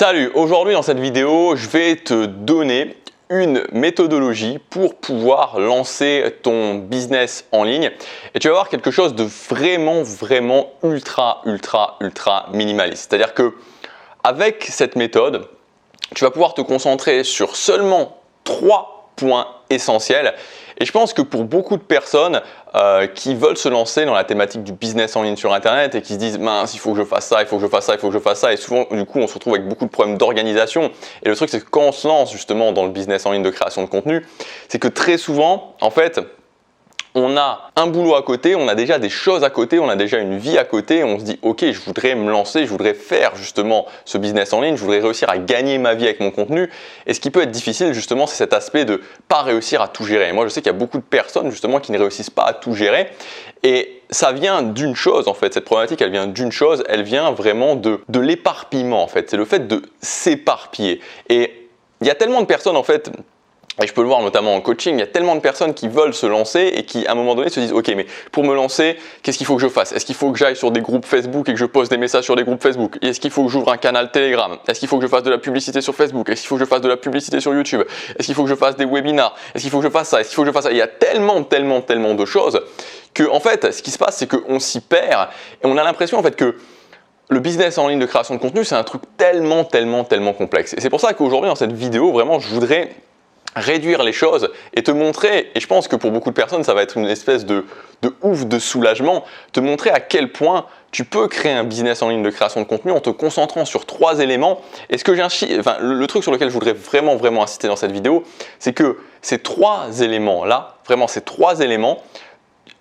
Salut, aujourd'hui dans cette vidéo, je vais te donner une méthodologie pour pouvoir lancer ton business en ligne et tu vas voir quelque chose de vraiment ultra minimaliste. C'est-à-dire que avec cette méthode, tu vas pouvoir te concentrer sur seulement 3 points essentiels. Et je pense que pour beaucoup de personnes qui veulent se lancer dans la thématique du business en ligne sur Internet et qui se disent « mince, il faut que je fasse ça, il faut que je fasse ça, il faut que je fasse ça » et souvent du coup on se retrouve avec beaucoup de problèmes d'organisation. Et le truc c'est que quand on se lance justement dans le business en ligne de création de contenu, c'est que très souvent en fait on a un boulot à côté, on a déjà des choses à côté, on a déjà une vie à côté et on se dit « ok, je voudrais me lancer, je voudrais faire justement ce business en ligne, je voudrais réussir à gagner ma vie avec mon contenu ». Et ce qui peut être difficile justement, c'est cet aspect de pas réussir à tout gérer. Et moi, je sais qu'il y a beaucoup de personnes justement qui ne réussissent pas à tout gérer et ça vient d'une chose en fait, cette problématique elle vient d'une chose, elle vient vraiment de l'éparpillement en fait, c'est le fait de s'éparpiller. Et il y a tellement de personnes en fait, et je peux le voir notamment en coaching, il y a tellement de personnes qui veulent se lancer et qui à un moment donné se disent « ok, mais pour me lancer, qu'est-ce qu'il faut que je fasse? Est-ce qu'il faut que j'aille sur des groupes Facebook et que je poste des messages sur des groupes Facebook? Est-ce qu'il faut que j'ouvre un canal Telegram? Est-ce qu'il faut que je fasse de la publicité sur Facebook? Est-ce qu'il faut que je fasse de la publicité sur YouTube? Est-ce qu'il faut que je fasse des webinars? Est-ce qu'il faut que je fasse ça? Est-ce qu'il faut que je fasse ça ?» Il y a tellement de choses que en fait, ce qui se passe, c'est qu'on s'y perd et on a l'impression en fait que le business en ligne de création de contenu, c'est un truc tellement complexe. Et c'est pour ça qu'aujourd'hui, dans cette vidéo, vraiment, je voudrais réduire les choses et te montrer, et je pense que pour beaucoup de personnes ça va être une espèce de ouf de soulagement, te montrer à quel point tu peux créer un business en ligne de création de contenu en te concentrant sur 3 éléments. Et ce que le truc sur lequel je voudrais vraiment insister dans cette vidéo, c'est que ces 3 éléments là, vraiment ces 3 éléments,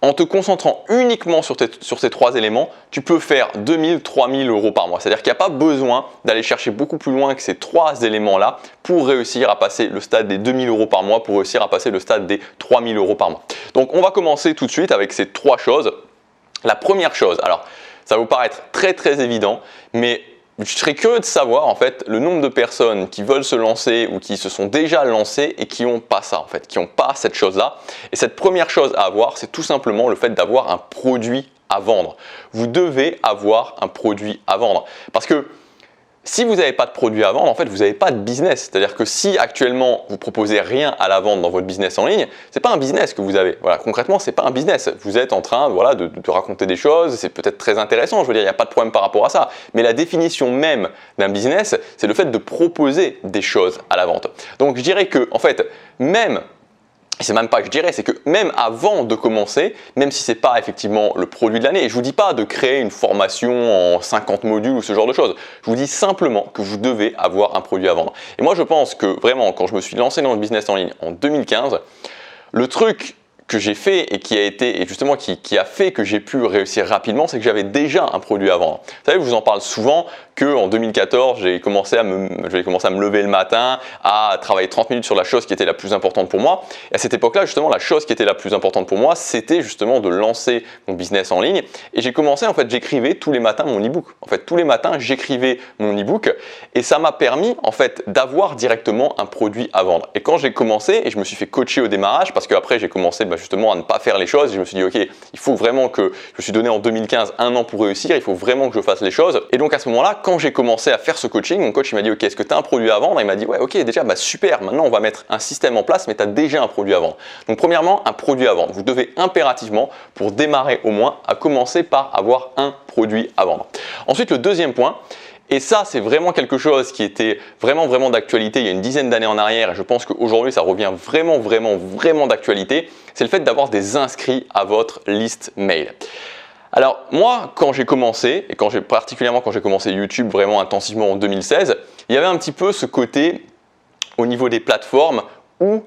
en te concentrant uniquement sur ces 3 éléments, tu peux faire 2000, 3000 euros par mois. C'est-à-dire qu'il n'y a pas besoin d'aller chercher beaucoup plus loin que ces 3 éléments-là pour réussir à passer le stade des 2000 euros par mois, pour réussir à passer le stade des 3000 euros par mois. Donc on va commencer tout de suite avec ces 3 choses. La première chose, alors ça va vous paraître très évident, mais je serais curieux de savoir en fait le nombre de personnes qui veulent se lancer ou qui se sont déjà lancées et qui n'ont pas ça en fait, qui n'ont pas cette chose-là. Et cette première chose à avoir, c'est tout simplement le fait d'avoir un produit à vendre. Vous devez avoir un produit à vendre parce que si vous n'avez pas de produit à vendre, en fait, vous n'avez pas de business. C'est-à-dire que si actuellement vous proposez rien à la vente dans votre business en ligne, c'est pas un business que vous avez. Voilà, concrètement, c'est pas un business. Vous êtes en train, voilà, de raconter des choses. C'est peut-être très intéressant. Je veux dire, il n'y a pas de problème par rapport à ça. Mais la définition même d'un business, c'est le fait de proposer des choses à la vente. Donc, je dirais que, en fait, c'est même pas que je dirais, c'est que même avant de commencer, même si ce n'est pas effectivement le produit de l'année, et je ne vous dis pas de créer une formation en 50 modules ou ce genre de choses, je vous dis simplement que vous devez avoir un produit à vendre. Et moi je pense que vraiment quand je me suis lancé dans le business en ligne en 2015, le truc que j'ai fait et qui a fait que j'ai pu réussir rapidement, c'est que j'avais déjà un produit à vendre. Vous savez, je vous en parle souvent qu'en 2014, j'ai commencé à me lever le matin, à travailler 30 minutes sur la chose qui était la plus importante pour moi. Et à cette époque-là, justement, la chose qui était la plus importante pour moi, c'était justement de lancer mon business en ligne. Et j'ai commencé, en fait, j'écrivais tous les matins mon e-book. En fait, tous les matins, j'écrivais mon e-book et ça m'a permis, en fait, d'avoir directement un produit à vendre. Et quand j'ai commencé, et je me suis fait coacher au démarrage, parce qu'après, j'ai commencé justement à ne pas faire les choses, et je me suis dit, ok, il faut vraiment que, je me suis donné en 2015 un an pour réussir, il faut vraiment que je fasse les choses. Et donc à ce moment-là, quand j'ai commencé à faire ce coaching, mon coach il m'a dit, ok, est-ce que tu as un produit à vendre? Et il m'a dit, ouais, ok, déjà, super, maintenant on va mettre un système en place, mais tu as déjà un produit à vendre. Donc premièrement, un produit à vendre. Vous devez impérativement, pour démarrer au moins, à commencer par avoir un produit à vendre. Ensuite, le deuxième point, et ça, c'est vraiment quelque chose qui était vraiment d'actualité il y a une dizaine d'années en arrière et je pense qu'aujourd'hui, ça revient vraiment d'actualité, c'est le fait d'avoir des inscrits à votre liste mail. Alors moi, quand j'ai commencé, et particulièrement quand j'ai commencé YouTube vraiment intensivement en 2016, il y avait un petit peu ce côté au niveau des plateformes où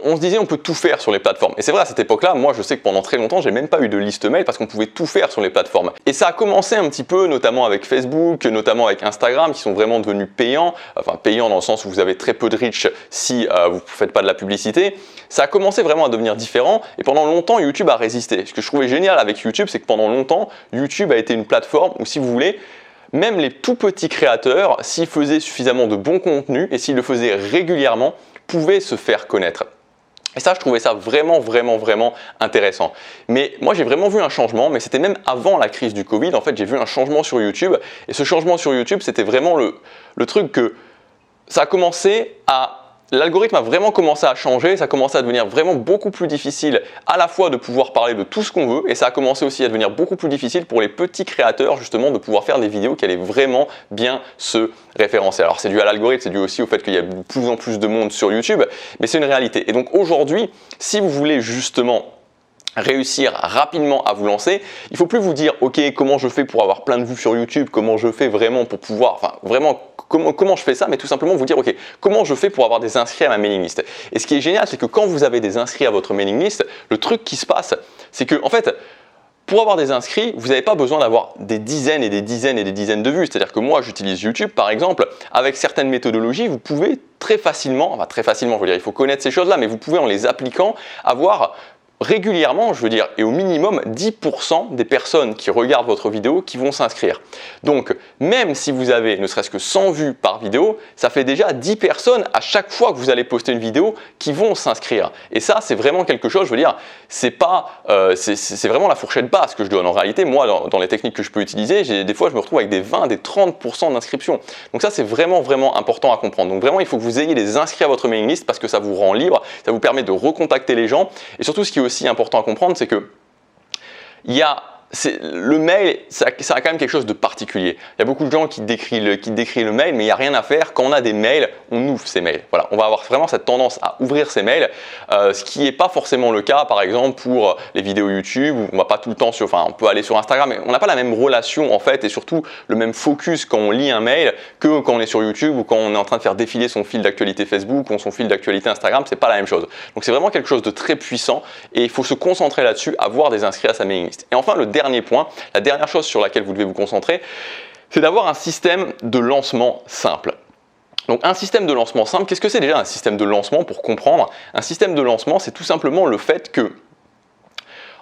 on se disait on peut tout faire sur les plateformes. Et c'est vrai à cette époque-là, moi je sais que pendant très longtemps, j'ai même pas eu de liste mail parce qu'on pouvait tout faire sur les plateformes. Et ça a commencé un petit peu, notamment avec Facebook, notamment avec Instagram, qui sont vraiment devenus payants. Enfin payants dans le sens où vous avez très peu de reach si vous ne faites pas de la publicité. Ça a commencé vraiment à devenir différent et pendant longtemps, YouTube a résisté. Ce que je trouvais génial avec YouTube, c'est que pendant longtemps, YouTube a été une plateforme où si vous voulez, même les tout petits créateurs, s'ils faisaient suffisamment de bon contenu et s'ils le faisaient régulièrement, pouvaient se faire connaître. Et ça, je trouvais ça vraiment intéressant. Mais moi, j'ai vraiment vu un changement, mais c'était même avant la crise du Covid. En fait, j'ai vu un changement sur YouTube. Et ce changement sur YouTube, c'était vraiment le truc que ça a commencé à... L'algorithme a vraiment commencé à changer, ça a commencé à devenir vraiment beaucoup plus difficile à la fois de pouvoir parler de tout ce qu'on veut et ça a commencé aussi à devenir beaucoup plus difficile pour les petits créateurs justement de pouvoir faire des vidéos qui allaient vraiment bien se référencer. Alors c'est dû à l'algorithme, c'est dû aussi au fait qu'il y a de plus en plus de monde sur YouTube, mais c'est une réalité. Et donc aujourd'hui, si vous voulez justement réussir rapidement à vous lancer, il ne faut plus vous dire ok comment je fais pour avoir plein de vues sur YouTube, comment je fais vraiment pour pouvoir, enfin vraiment comment je fais ça, mais tout simplement vous dire ok comment je fais pour avoir des inscrits à ma mailing list. Et ce qui est génial, c'est que quand vous avez des inscrits à votre mailing list, le truc qui se passe, c'est que en fait pour avoir des inscrits, vous n'avez pas besoin d'avoir des dizaines et des dizaines et des dizaines de vues. C'est-à-dire que moi, j'utilise YouTube, par exemple, avec certaines méthodologies, vous pouvez très facilement, je veux dire, il faut connaître ces choses-là, mais vous pouvez en les appliquant avoir régulièrement, je veux dire, et au minimum 10% des personnes qui regardent votre vidéo qui vont s'inscrire. Donc, même si vous avez ne serait-ce que 100 vues par vidéo, ça fait déjà 10 personnes à chaque fois que vous allez poster une vidéo qui vont s'inscrire. Et ça, c'est vraiment quelque chose, je veux dire, c'est vraiment la fourchette basse que je donne. En réalité, moi, dans les techniques que je peux utiliser, des fois, je me retrouve avec des 20, des 30% d'inscription. Donc ça, c'est vraiment important à comprendre. Donc vraiment, il faut que vous ayez des inscrits à votre mailing list parce que ça vous rend libre, ça vous permet de recontacter les gens. Et surtout, ce qui est aussi important à comprendre, c'est que le mail, ça a quand même quelque chose de particulier. Il y a beaucoup de gens qui décrivent le mail, mais il n'y a rien à faire. Quand on a des mails, on ouvre ces mails. Voilà, on va avoir vraiment cette tendance à ouvrir ces mails, ce qui n'est pas forcément le cas, par exemple, pour les vidéos YouTube, où on va pas tout le temps on peut aller sur Instagram, mais on n'a pas la même relation en fait, et surtout le même focus quand on lit un mail que quand on est sur YouTube ou quand on est en train de faire défiler son fil d'actualité Facebook ou son fil d'actualité Instagram, c'est pas la même chose. Donc c'est vraiment quelque chose de très puissant et il faut se concentrer là-dessus, avoir des inscrits à sa mailing list. Et enfin, le dernier point, la dernière chose sur laquelle vous devez vous concentrer, c'est d'avoir un système de lancement simple. Donc un système de lancement simple, qu'est-ce que c'est déjà un système de lancement pour comprendre? Un système de lancement, c'est tout simplement le fait que,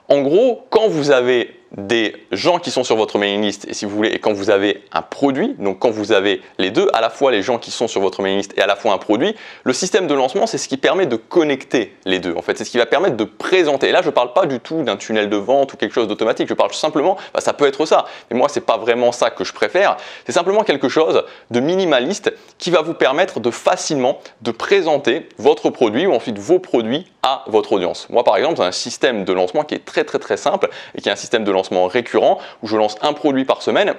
en gros, quand vous avez des gens qui sont sur votre mailing list et si vous voulez, et quand vous avez un produit, donc quand vous avez les deux, à la fois les gens qui sont sur votre mailing list et à la fois un produit, le système de lancement, c'est ce qui permet de connecter les deux. En fait, c'est ce qui va permettre de présenter. Et là, je ne parle pas du tout d'un tunnel de vente ou quelque chose d'automatique. Je parle simplement, ça peut être ça. Mais moi, c'est pas vraiment ça que je préfère. C'est simplement quelque chose de minimaliste qui va vous permettre de facilement de présenter votre produit ou ensuite vos produits à votre audience. Moi, par exemple, j'ai un système de lancement qui est très simple et qui est un système de lancement récurrent où je lance un produit par semaine.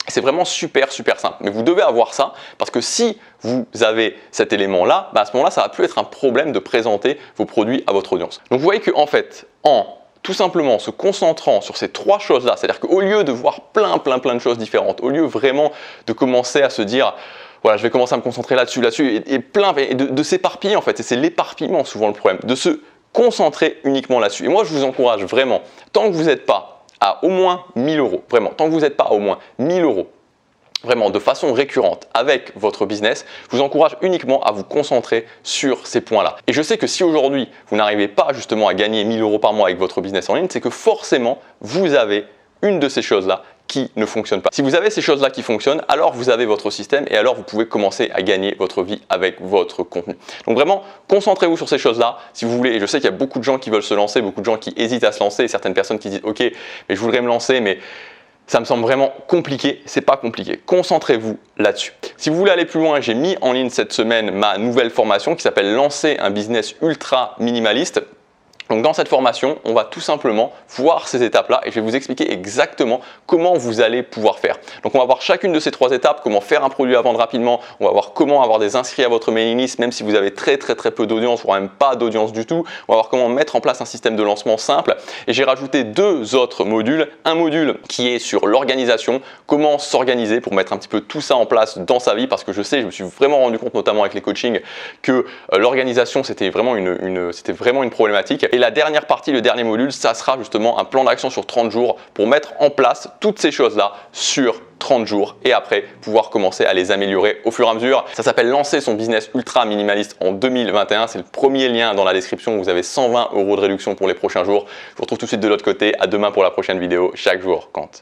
C'est vraiment super simple. Mais vous devez avoir ça parce que si vous avez cet élément-là, à ce moment-là, ça va plus être un problème de présenter vos produits à votre audience. Donc vous voyez qu'en fait, en tout simplement se concentrant sur ces trois choses-là, c'est-à-dire qu'au lieu de voir plein de choses différentes, au lieu vraiment de commencer à se dire voilà, je vais commencer à me concentrer là-dessus et de s'éparpiller en fait, et c'est l'éparpillement souvent le problème, de se concentrer uniquement là-dessus. Et moi, je vous encourage vraiment, tant que vous n'êtes pas à au moins 1000 euros, vraiment, tant que vous n'êtes pas à au moins 1000 euros, vraiment de façon récurrente avec votre business, je vous encourage uniquement à vous concentrer sur ces points-là. Et je sais que si aujourd'hui, vous n'arrivez pas justement à gagner 1000 euros par mois avec votre business en ligne, c'est que forcément, vous avez une de ces choses-là qui ne fonctionne pas. Si vous avez ces choses-là qui fonctionnent, alors vous avez votre système et alors vous pouvez commencer à gagner votre vie avec votre contenu. Donc vraiment, concentrez-vous sur ces choses-là. Si vous voulez, et je sais qu'il y a beaucoup de gens qui veulent se lancer, beaucoup de gens qui hésitent à se lancer, et certaines personnes qui disent « Ok, mais je voudrais me lancer, mais ça me semble vraiment compliqué. » C'est pas compliqué. Concentrez-vous là-dessus. Si vous voulez aller plus loin, j'ai mis en ligne cette semaine ma nouvelle formation qui s'appelle « Lancer un business ultra minimaliste ». Donc dans cette formation, on va tout simplement voir ces étapes-là et je vais vous expliquer exactement comment vous allez pouvoir faire. Donc on va voir chacune de ces trois étapes, comment faire un produit à vendre rapidement, on va voir comment avoir des inscrits à votre mailing list même si vous avez très peu d'audience, voire même pas d'audience du tout. On va voir comment mettre en place un système de lancement simple et j'ai rajouté deux autres modules. Un module qui est sur l'organisation, comment s'organiser pour mettre un petit peu tout ça en place dans sa vie parce que je sais, je me suis vraiment rendu compte notamment avec les coachings que l'organisation c'était vraiment une problématique. Et la dernière partie, le dernier module, ça sera justement un plan d'action sur 30 jours pour mettre en place toutes ces choses-là sur 30 jours et après pouvoir commencer à les améliorer au fur et à mesure. Ça s'appelle Lancer son business ultra minimaliste en 2021. C'est le premier lien dans la description où vous avez 120 € de réduction pour les prochains jours. Je vous retrouve tout de suite de l'autre côté. À demain pour la prochaine vidéo. Chaque jour compte.